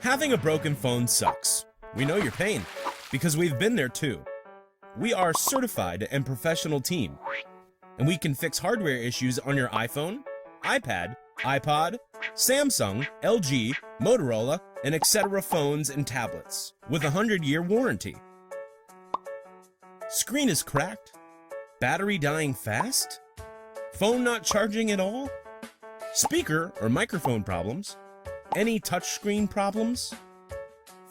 Having a broken phone sucks. We know your pain, because we've been there too. We are a certified and professional team, and we can fix hardware issues on your iPhone, iPad, iPod, Samsung, LG, Motorola, and etc. phones and tablets with a 100-year warranty. Screen is cracked? Battery dying fast? Phone not charging at all? Speaker or microphone problems? Any touchscreen problems?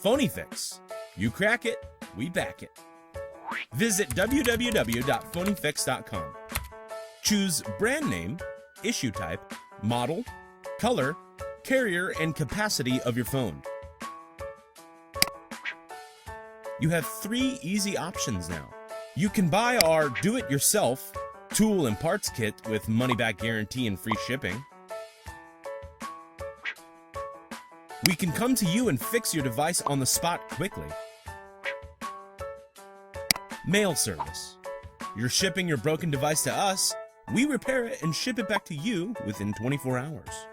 PhonkyFix. You crack it, we back it. Visit www.phonkyfix.com. Choose brand name, issue type, model, color, carrier, and capacity of your phone. You have 3 easy options now. You can buy our do-it-yourself tool and parts kit with money-back guarantee and free shipping. We can come to you and fix your device on the spot quickly. Mail service. You're shipping your broken device to us, we repair it and ship it back to you within 24 hours.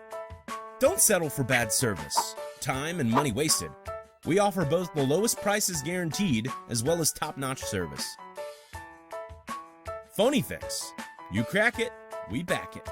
Don't settle for bad service, time, and money wasted. We offer both the lowest prices guaranteed as well as top-notch service. PhonkyFix. You crack it, we back it.